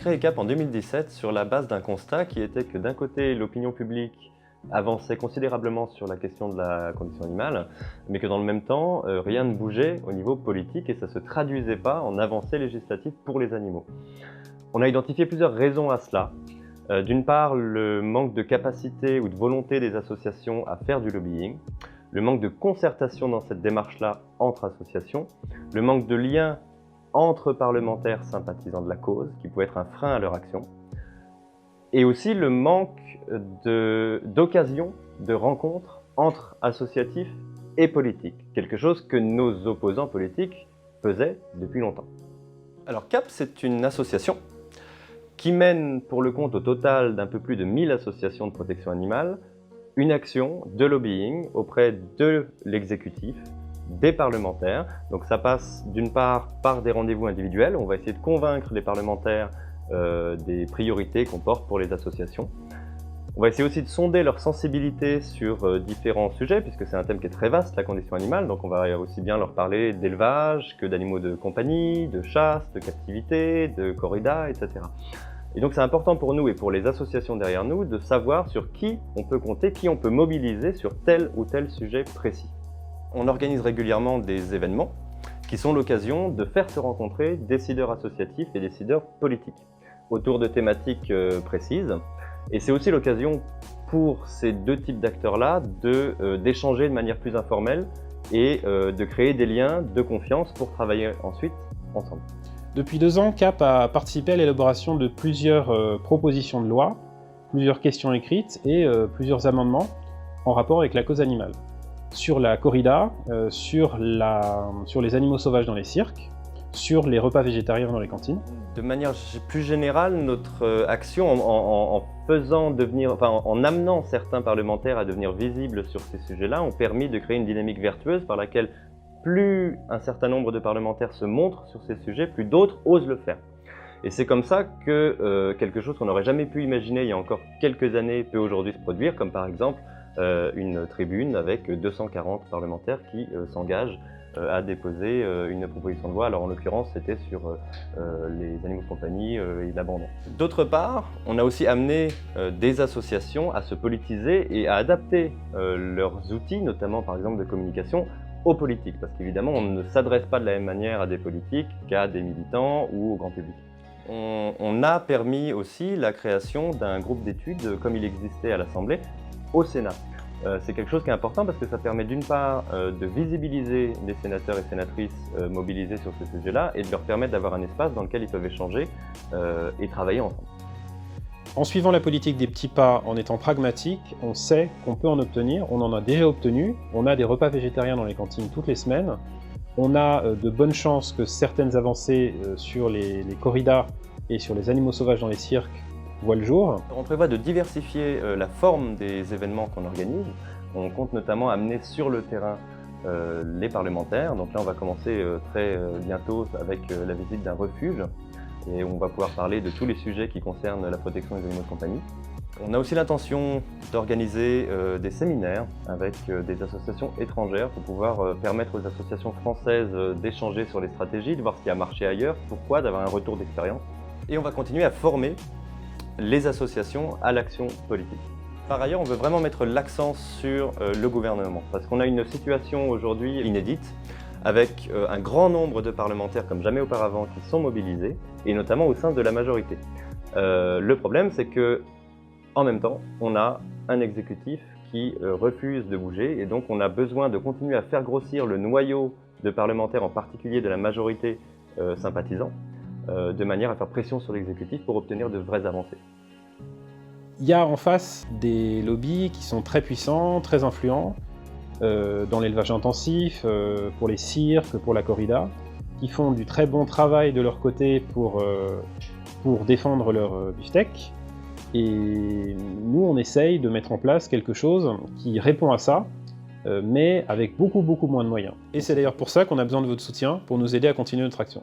créé CAP en 2017 sur la base d'un constat qui était que d'un côté, l'opinion publique avançait considérablement sur la question de la condition animale, mais que dans le même temps, rien ne bougeait au niveau politique et ça ne se traduisait pas en avancées législatives pour les animaux. On a identifié plusieurs raisons à cela. D'une part, le manque de capacité ou de volonté des associations à faire du lobbying, le manque de concertation dans cette démarche-là entre associations, le manque de lien entre parlementaires sympathisants de la cause, qui pouvait être un frein à leur action, et aussi le manque d'occasions, de rencontres entre associatifs et politiques, quelque chose que nos opposants politiques faisaient depuis longtemps. Alors CAP, c'est une association qui mène pour le compte au total d'un peu plus de 1000 associations de protection animale, une action de lobbying auprès de l'exécutif, des parlementaires. Donc ça passe d'une part par des rendez-vous individuels, on va essayer de convaincre les parlementaires des priorités qu'on porte pour les associations. On va essayer aussi de sonder leur sensibilité sur différents sujets, puisque c'est un thème qui est très vaste, la condition animale, donc on va aussi bien leur parler d'élevage que d'animaux de compagnie, de chasse, de captivité, de corrida, etc. Et donc c'est important pour nous et pour les associations derrière nous de savoir sur qui on peut compter, qui on peut mobiliser sur tel ou tel sujet précis. On organise régulièrement des événements qui sont l'occasion de faire se rencontrer décideurs associatifs et décideurs politiques autour de thématiques précises. Et c'est aussi l'occasion pour ces deux types d'acteurs-là d'échanger de manière plus informelle et de créer des liens de confiance pour travailler ensuite ensemble. Depuis 2 ans, CAP a participé à l'élaboration de plusieurs propositions de loi, plusieurs questions écrites et plusieurs amendements en rapport avec la cause animale. Sur la corrida, sur les animaux sauvages dans les cirques, sur les repas végétariens dans les cantines. De manière plus générale, notre action en amenant certains parlementaires à devenir visibles sur ces sujets-là, ont permis de créer une dynamique vertueuse par laquelle plus un certain nombre de parlementaires se montrent sur ces sujets, plus d'autres osent le faire. Et c'est comme ça que quelque chose qu'on n'aurait jamais pu imaginer il y a encore quelques années peut aujourd'hui se produire, comme par exemple une tribune avec 240 parlementaires qui s'engagent à déposer une proposition de loi. Alors en l'occurrence, c'était sur les animaux de compagnie et l'abandon. D'autre part, on a aussi amené des associations à se politiser et à adapter leurs outils, notamment par exemple de communication, aux politiques. Parce qu'évidemment, on ne s'adresse pas de la même manière à des politiques qu'à des militants ou au grand public. On a permis aussi la création d'un groupe d'études, comme il existait à l'Assemblée, au Sénat. C'est quelque chose qui est important parce que ça permet d'une part de visibiliser les sénateurs et sénatrices mobilisés sur ce sujet-là et de leur permettre d'avoir un espace dans lequel ils peuvent échanger et travailler ensemble. En suivant la politique des petits pas, en étant pragmatique, on sait qu'on peut en obtenir, on en a déjà obtenu, on a des repas végétariens dans les cantines toutes les semaines, on a de bonnes chances que certaines avancées sur les corridas et sur les animaux sauvages dans les cirques voit le jour. On prévoit de diversifier la forme des événements qu'on organise. On compte notamment amener sur le terrain les parlementaires. Donc là, on va commencer très bientôt avec la visite d'un refuge et on va pouvoir parler de tous les sujets qui concernent la protection des animaux de compagnie. On a aussi l'intention d'organiser des séminaires avec des associations étrangères pour pouvoir permettre aux associations françaises d'échanger sur les stratégies, de voir ce qui a marché ailleurs, pourquoi, d'avoir un retour d'expérience. Et on va continuer à former les associations à l'action politique. Par ailleurs, on veut vraiment mettre l'accent sur le gouvernement, parce qu'on a une situation aujourd'hui inédite, avec un grand nombre de parlementaires comme jamais auparavant qui sont mobilisés, et notamment au sein de la majorité. Le problème, c'est que, en même temps, on a un exécutif qui refuse de bouger, et donc on a besoin de continuer à faire grossir le noyau de parlementaires, en particulier de la majorité sympathisant, de manière à faire pression sur l'exécutif pour obtenir de vraies avancées. Il y a en face des lobbies qui sont très puissants, très influents, dans l'élevage intensif, pour les cirques, pour la corrida, qui font du très bon travail de leur côté pour défendre leur beefsteak. Et nous, on essaye de mettre en place quelque chose qui répond à ça, mais avec beaucoup moins de moyens. Et c'est d'ailleurs pour ça qu'on a besoin de votre soutien, pour nous aider à continuer notre action.